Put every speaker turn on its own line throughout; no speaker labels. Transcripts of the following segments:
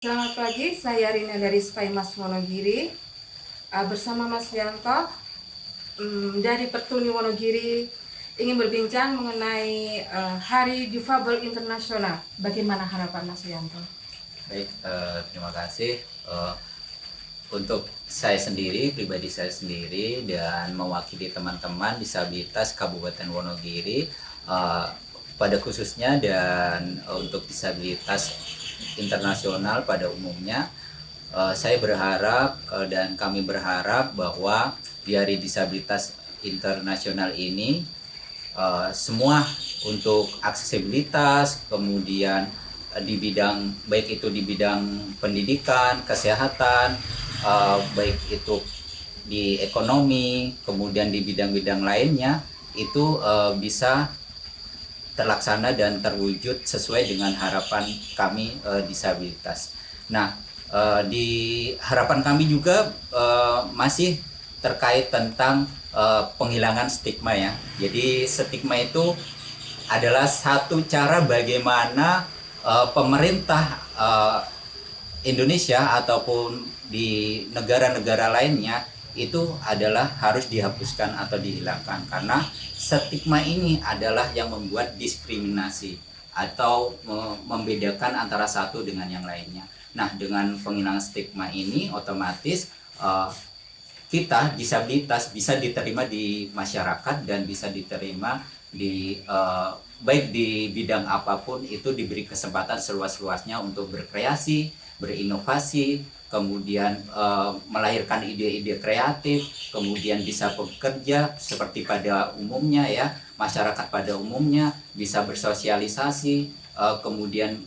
Selamat pagi, saya Rina dari Spaimas Wonogiri. Bersama Mas Yanto dari Pertuni Wonogiri ingin berbincang mengenai Hari Difabel Internasional. Bagaimana harapan Mas Yanto?
Baik, terima kasih. Untuk saya sendiri, pribadi saya sendiri, dan mewakili teman-teman disabilitas Kabupaten Wonogiri, pada khususnya dan untuk disabilitas internasional pada umumnya, saya berharap dan kami berharap bahwa di Hari Disabilitas Internasional ini semua untuk aksesibilitas, kemudian di bidang baik itu di bidang pendidikan, kesehatan, baik itu di ekonomi, kemudian di bidang-bidang lainnya itu bisa terlaksana dan terwujud sesuai dengan harapan kami disabilitas. Nah, di harapan kami juga masih terkait tentang penghilangan stigma ya. Jadi stigma itu adalah satu cara bagaimana pemerintah Indonesia ataupun di negara-negara lainnya itu adalah harus dihapuskan atau dihilangkan, karena stigma ini adalah yang membuat diskriminasi atau membedakan antara satu dengan yang lainnya. Nah, dengan penghilangan stigma ini otomatis kita disabilitas bisa diterima di masyarakat dan bisa diterima di baik di bidang apapun, itu diberi kesempatan seluas-luasnya untuk berkreasi, berinovasi, kemudian melahirkan ide-ide kreatif, kemudian bisa bekerja seperti pada umumnya ya, masyarakat pada umumnya bisa bersosialisasi, kemudian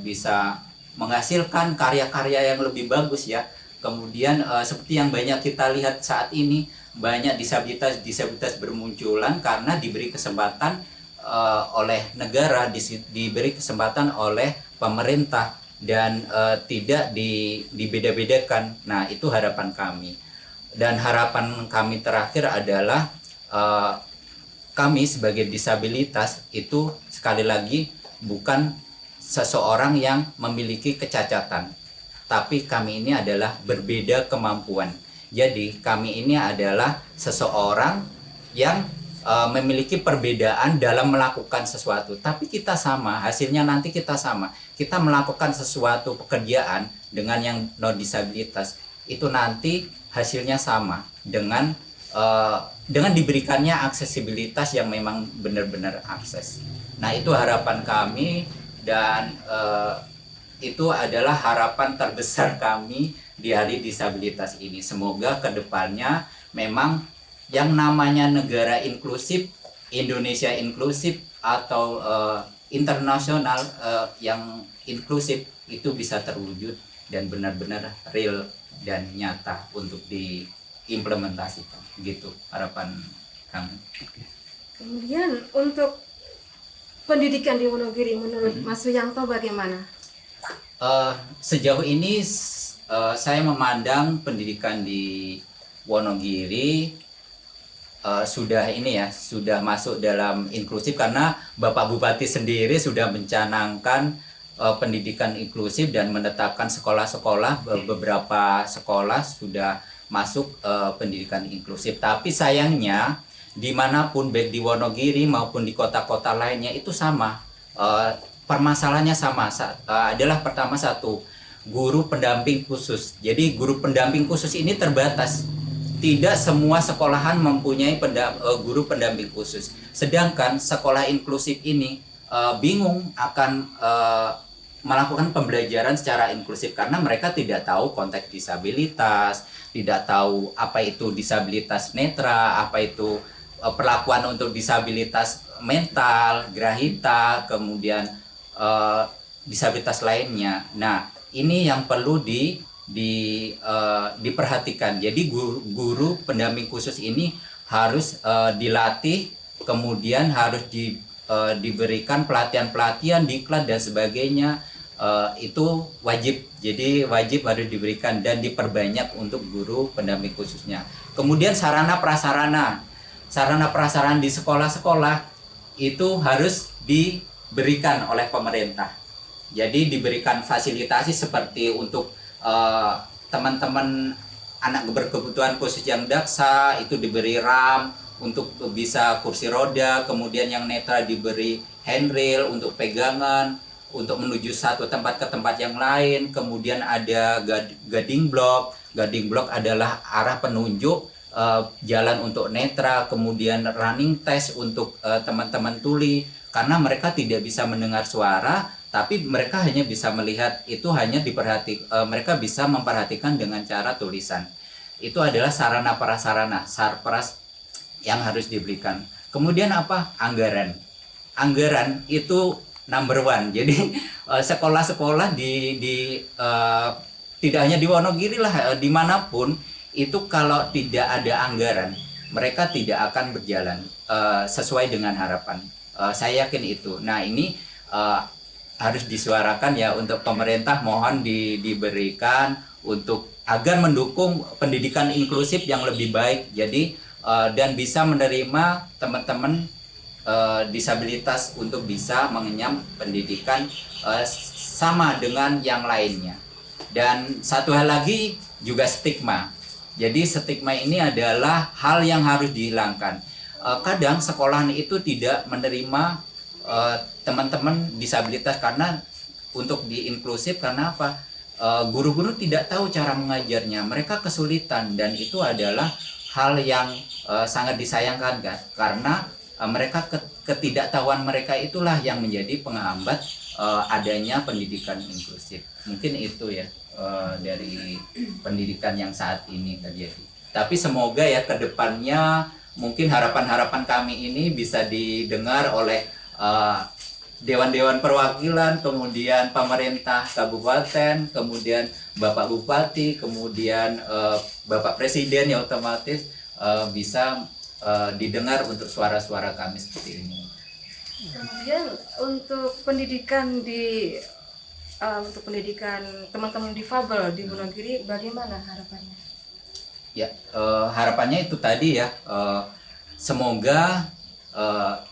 bisa menghasilkan karya-karya yang lebih bagus ya. Kemudian seperti yang banyak kita lihat saat ini, banyak disabilitas bermunculan karena diberi kesempatan oleh negara, diberi kesempatan oleh pemerintah, dan tidak dibeda-bedakan. Nah, itu harapan kami. Dan harapan kami terakhir adalah kami sebagai disabilitas itu sekali lagi bukan seseorang yang memiliki kecacatan, tapi kami ini adalah berbeda kemampuan. Jadi kami ini adalah seseorang yang memiliki perbedaan dalam melakukan sesuatu, tapi kita sama, hasilnya nanti kita sama. Kita melakukan sesuatu pekerjaan dengan yang non disabilitas, itu nanti hasilnya sama dengan diberikannya aksesibilitas yang memang benar-benar akses. Nah, itu harapan kami, dan itu adalah harapan terbesar kami di Hari Disabilitas ini. Semoga kedepannya memang yang namanya negara inklusif, Indonesia inklusif, atau internasional yang inklusif itu bisa terwujud dan benar-benar real dan nyata untuk diimplementasikan. Gitu harapan kami.
Kemudian untuk pendidikan di Wonogiri menurut Mas Yanto bagaimana?
Sejauh ini saya memandang pendidikan di Wonogiri sudah ini ya, sudah masuk dalam inklusif, karena Bapak Bupati sendiri sudah mencanangkan pendidikan inklusif dan menetapkan sekolah-sekolah, beberapa sekolah sudah masuk pendidikan inklusif. Tapi sayangnya dimanapun, baik di Wonogiri maupun di kota-kota lainnya itu sama, permasalahannya sama, adalah pertama satu, guru pendamping khusus. Jadi guru pendamping khusus ini terbatas. Tidak semua sekolahan mempunyai guru pendamping khusus. Sedangkan sekolah inklusif ini bingung akan melakukan pembelajaran secara inklusif karena mereka tidak tahu konteks disabilitas, tidak tahu apa itu disabilitas netra, apa itu perlakuan untuk disabilitas mental, grahita, kemudian disabilitas lainnya. Nah, ini yang perlu diperhatikan. Jadi guru pendamping khusus ini harus dilatih, kemudian harus diberikan pelatihan-pelatihan, diklat dan sebagainya. Itu wajib. Jadi wajib harus diberikan dan diperbanyak untuk guru pendamping khususnya. Kemudian sarana prasarana di sekolah-sekolah itu harus diberikan oleh pemerintah. Jadi diberikan fasilitasi seperti untuk teman-teman anak berkebutuhan khusus yang daksa itu diberi RAM untuk bisa kursi roda, kemudian yang netra diberi handrail untuk pegangan untuk menuju satu tempat ke tempat yang lain. Kemudian ada guiding block. Guiding block adalah arah penunjuk jalan untuk netra, kemudian running test untuk teman-teman tuli karena mereka tidak bisa mendengar suara, tapi mereka hanya bisa melihat, itu hanya mereka bisa memperhatikan dengan cara tulisan. Itu adalah sarana prasarana, sarpras yang harus diberikan. Kemudian apa? Anggaran. Anggaran itu number one. Jadi sekolah-sekolah tidak hanya di Wonogiri lah, dimanapun itu kalau tidak ada anggaran, mereka tidak akan berjalan sesuai dengan harapan. Saya yakin itu. Nah ini harus disuarakan ya untuk pemerintah, mohon diberikan untuk agar mendukung pendidikan inklusif yang lebih baik. Jadi dan bisa menerima teman-teman disabilitas untuk bisa mengenyam pendidikan sama dengan yang lainnya. Dan satu hal lagi juga stigma. Jadi stigma ini adalah hal yang harus dihilangkan. Kadang sekolahan itu tidak menerima teman-teman disabilitas karena untuk di inklusif, karena apa? Guru-guru tidak tahu cara mengajarnya, mereka kesulitan, dan itu adalah hal yang sangat disayangkan kan, karena mereka ketidaktahuan mereka itulah yang menjadi penghambat adanya pendidikan inklusif. Mungkin itu ya dari pendidikan yang saat ini terjadi. Tapi semoga ya kedepannya mungkin harapan-harapan kami ini bisa didengar oleh Dewan-Dewan Perwakilan, kemudian pemerintah kabupaten, kemudian Bapak Bupati, kemudian Bapak Presiden, ya otomatis bisa didengar untuk suara-suara kami seperti ini.
Kemudian untuk pendidikan untuk pendidikan teman-teman difabel di Wonogiri, bagaimana harapannya?
Ya, harapannya itu tadi ya, semoga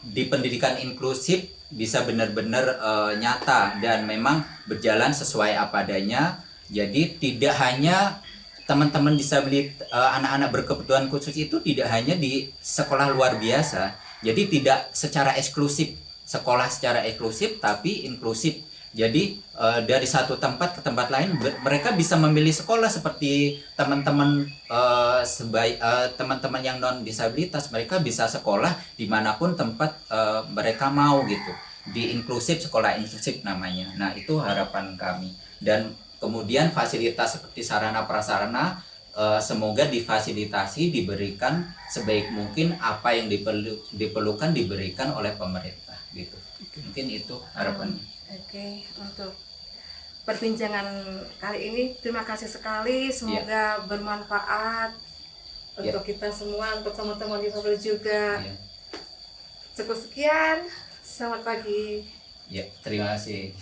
di pendidikan inklusif bisa benar-benar nyata dan memang berjalan sesuai apa adanya. Jadi tidak hanya teman-teman disabilitas, anak-anak berkebutuhan khusus itu tidak hanya di sekolah luar biasa. Jadi tidak secara eksklusif, sekolah secara eksklusif tapi inklusif. Jadi dari satu tempat ke tempat lain mereka bisa memilih sekolah seperti teman-teman teman-teman yang non disabilitas, mereka bisa sekolah dimanapun tempat mereka mau gitu. Di inklusif, sekolah inklusif namanya. Nah itu harapan kami. Dan kemudian fasilitas seperti sarana prasarana semoga difasilitasi, diberikan sebaik mungkin, apa yang diperlukan diberikan oleh pemerintah gitu. Mungkin itu harapannya.
Oke, untuk perbincangan kali ini terima kasih sekali, semoga bermanfaat untuk kita semua, untuk teman-teman difabel juga. Cukup sekian, selamat pagi.
Ya, terima kasih.